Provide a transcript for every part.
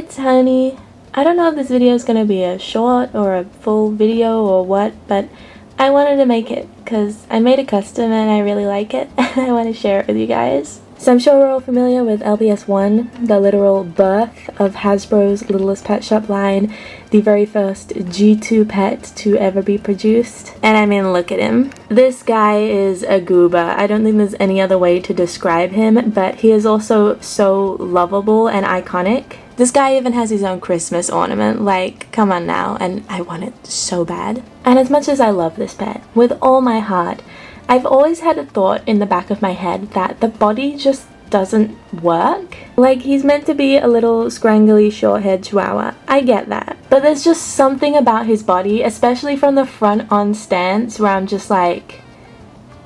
it's Honey. I don't know if this video is going to be a short or a full video or what, but I wanted to make it because I made a custom and I really like it and I want to share it with you guys. So I'm sure we're all familiar with LPS 1, the literal birth of Hasbro's Littlest Pet Shop line, the very first G2 pet to ever be produced. And I mean, look at him. This guy is a goober. I don't think there's any other way to describe him, but he is also so lovable and iconic. This guy even has his own Christmas ornament, like, come on now, and I want it so bad. And as much as I love this pet, with all my heart, I've always had a thought in the back of my head that the body just doesn't work. Like, he's meant to be a little scrangly short-haired chihuahua. I get that. But there's just something about his body, especially from the front-on stance, where I'm just like,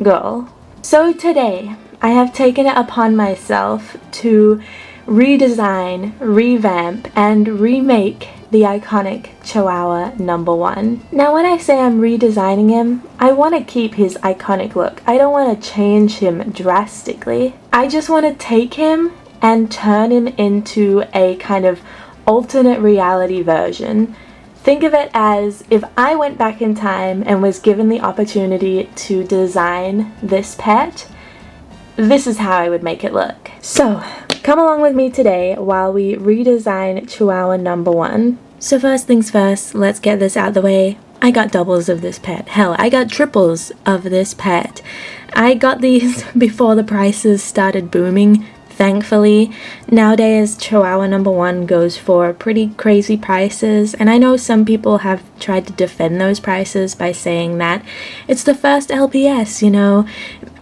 girl. So today, I have taken it upon myself to redesign, revamp, and remake the iconic Chihuahua #1. Now when I say I'm redesigning him, I want to keep his iconic look. I don't want to change him drastically. I just want to take him and turn him into a kind of alternate reality version. Think of it as if I went back in time and was given the opportunity to design this pet, this is how I would make it look. So, come along with me today while we redesign Chihuahua #1. So first things first, let's get this out of the way. I got doubles of this pet. Hell, I got triples of this pet. I got these before the prices started booming, thankfully. Nowadays, Chihuahua #1 goes for pretty crazy prices, and I know some people have tried to defend those prices by saying that it's the first LPS, you know,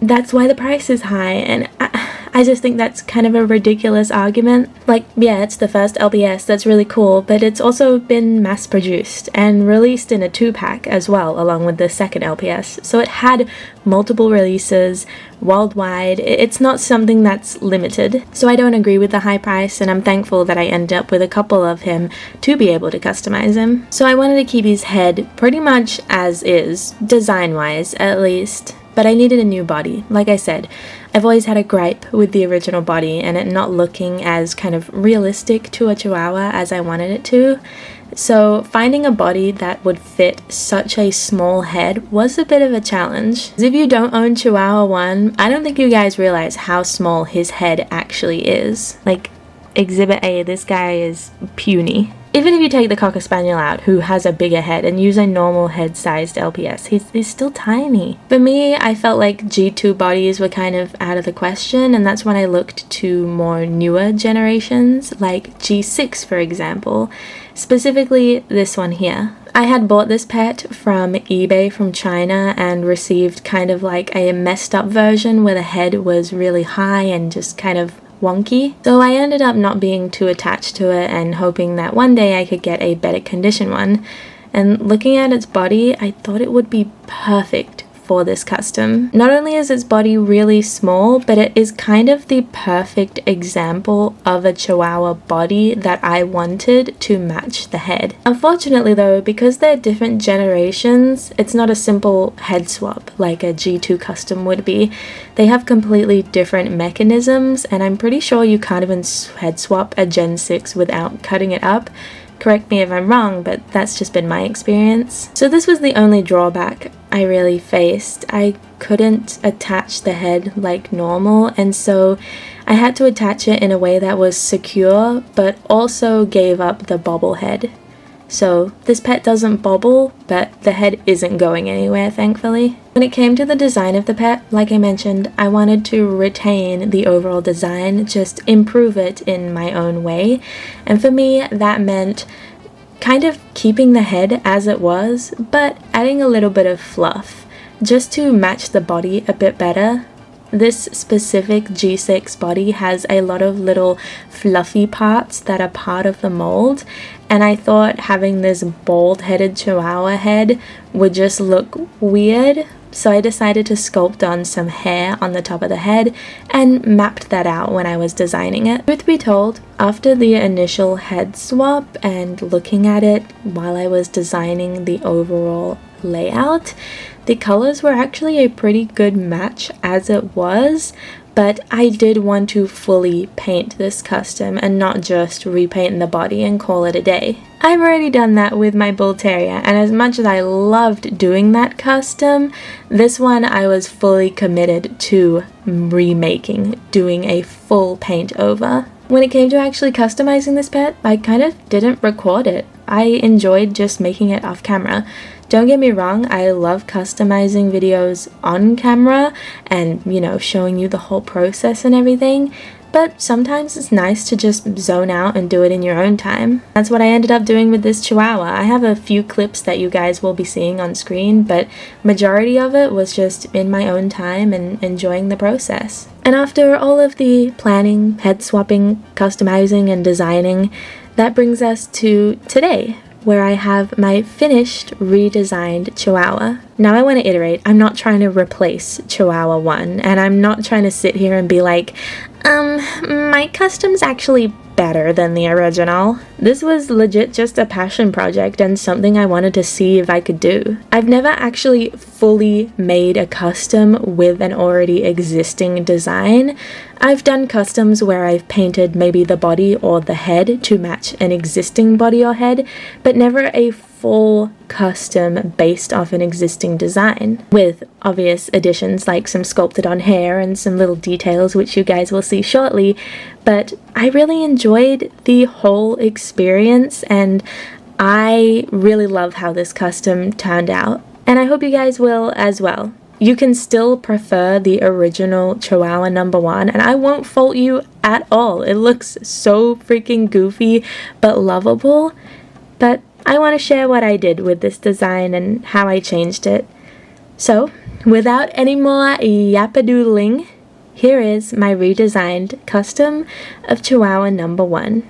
that's why the price is high, and I just think that's kind of a ridiculous argument. Like, yeah, it's the first LPS, that's really cool, but it's also been mass-produced and released in a 2-pack as well, along with the second LPS. So it had multiple releases worldwide. It's not something that's limited. So I don't agree with the high price, and I'm thankful that I ended up with a couple of him to be able to customize him. So I wanted to keep his head pretty much as is, design-wise at least. But I needed a new body. Like I said, I've always had a gripe with the original body and it not looking as kind of realistic to a Chihuahua as I wanted it to. So finding a body that would fit such a small head was a bit of a challenge. If you don't own Chihuahua 1, I don't think you guys realize how small his head actually is. Like, Exhibit A, this guy is puny. Even if you take the Cocker Spaniel out, who has a bigger head, and use a normal head-sized LPS, he's still tiny. For me, I felt like G2 bodies were kind of out of the question, and that's when I looked to more newer generations, like G6 for example, specifically this one here. I had bought this pet from eBay from China and received kind of like a messed up version where the head was really high and just kind of wonky. So I ended up not being too attached to it and hoping that one day I could get a better condition one. And looking at its body, I thought it would be perfect for this custom. Not only is its body really small, but it is kind of the perfect example of a Chihuahua body that I wanted to match the head. Unfortunately though, because they're different generations, it's not a simple head swap like a G2 custom would be. They have completely different mechanisms, and I'm pretty sure you can't even head swap a Gen 6 without cutting it up. Correct me if I'm wrong, but that's just been my experience. So this was the only drawback I really faced. I couldn't attach the head like normal, and so I had to attach it in a way that was secure, but also gave up the bobble head. So this pet doesn't bobble, but the head isn't going anywhere, thankfully. When it came to the design of the pet, like I mentioned, I wanted to retain the overall design, just improve it in my own way. And for me, that meant kind of keeping the head as it was, but adding a little bit of fluff, just to match the body a bit better. This specific G6 body has a lot of little fluffy parts that are part of the mold, and I thought having this bald-headed Chihuahua head would just look weird, so I decided to sculpt on some hair on the top of the head and mapped that out when I was designing it. Truth be told, after the initial head swap and looking at it while I was designing the overall layout, the colors were actually a pretty good match as it was, but I did want to fully paint this custom and not just repaint the body and call it a day. I've already done that with my Bull Terrier, and as much as I loved doing that custom, this one I was fully committed to remaking, doing a full paint over. When it came to actually customizing this pet, I kind of didn't record it. I enjoyed just making it off camera. Don't get me wrong, I love customizing videos on camera and, you know, showing you the whole process and everything, but sometimes it's nice to just zone out and do it in your own time. That's what I ended up doing with this Chihuahua. I have a few clips that you guys will be seeing on screen, but majority of it was just in my own time and enjoying the process. And after all of the planning, head swapping, customizing, and designing, that brings us to today, where I have my finished, redesigned Chihuahua. Now I want to iterate. I'm not trying to replace Chihuahua 1, and I'm not trying to sit here and be like, my custom's actually better than the original. This was legit just a passion project and something I wanted to see if I could do. I've never actually fully made a custom with an already existing design. I've done customs where I've painted maybe the body or the head to match an existing body or head, but never a full custom based off an existing design, with obvious additions like some sculpted on hair and some little details which you guys will see shortly. But I really enjoyed the whole experience and I really love how this custom turned out, and I hope you guys will as well. You can still prefer the original Chihuahua number 1, and I won't fault you at all. It looks so freaking goofy but lovable, but I want to share what I did with this design and how I changed it. So, without any more yappadoodling, here is my redesigned custom of Chihuahua number 1.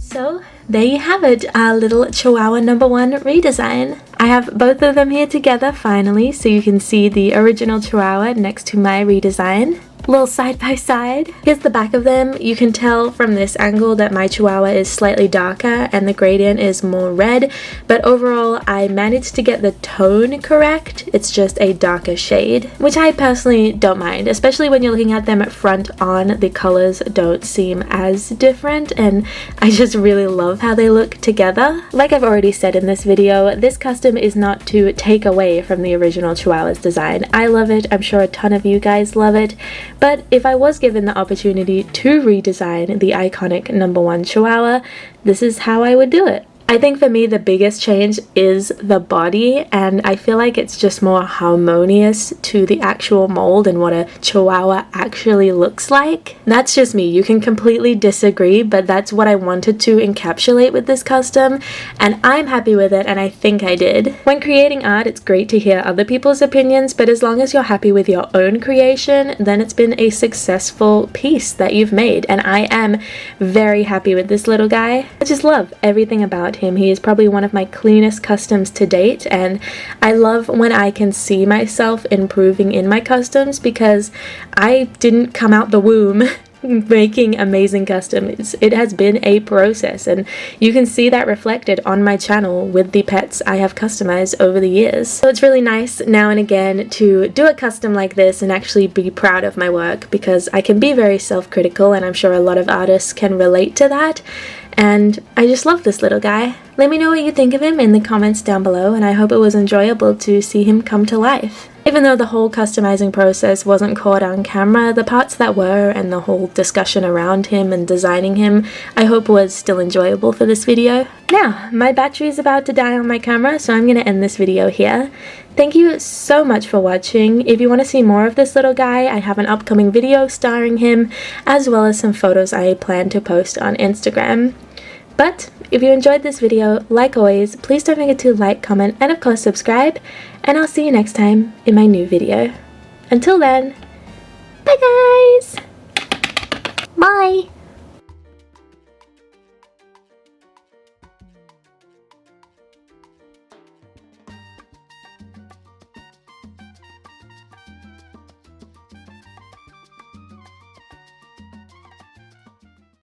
So there you have it, our little Chihuahua number 1 redesign. I have both of them here together finally, so you can see the original Chihuahua next to my redesign. Little side by side. Here's the back of them. You can tell from this angle that my Chihuahua is slightly darker and the gradient is more red, but overall I managed to get the tone correct. It's just a darker shade, which I personally don't mind, especially when you're looking at them front on. The colors don't seem as different and I just really love how they look together. Like I've already said in this video, this custom is not to take away from the original Chihuahua's design. I love it. I'm sure a ton of you guys love it. But if I was given the opportunity to redesign the iconic number 1 Chihuahua, this is how I would do it. I think for me the biggest change is the body, and I feel like it's just more harmonious to the actual mold and what a Chihuahua actually looks like. That's just me. You can completely disagree, but that's what I wanted to encapsulate with this custom, and I'm happy with it, and I think I did. When creating art, it's great to hear other people's opinions, but as long as you're happy with your own creation, then it's been a successful piece that you've made, and I am very happy with this little guy. I just love everything about him. He is probably one of my cleanest customs to date, and I love when I can see myself improving in my customs because I didn't come out the womb making amazing customs. It has been a process, and you can see that reflected on my channel with the pets I have customized over the years. So it's really nice now and again to do a custom like this and actually be proud of my work, because I can be very self-critical and I'm sure a lot of artists can relate to that. And I just love this little guy. Let me know what you think of him in the comments down below, and I hope it was enjoyable to see him come to life. Even though the whole customizing process wasn't caught on camera, the parts that were and the whole discussion around him and designing him, I hope was still enjoyable for this video. Now, my battery is about to die on my camera, so I'm going to end this video here. Thank you so much for watching. If you want to see more of this little guy, I have an upcoming video starring him, as well as some photos I plan to post on Instagram. But if you enjoyed this video, like always, please don't forget to like, comment, and of course subscribe, and I'll see you next time in my new video. Until then, bye guys! Bye!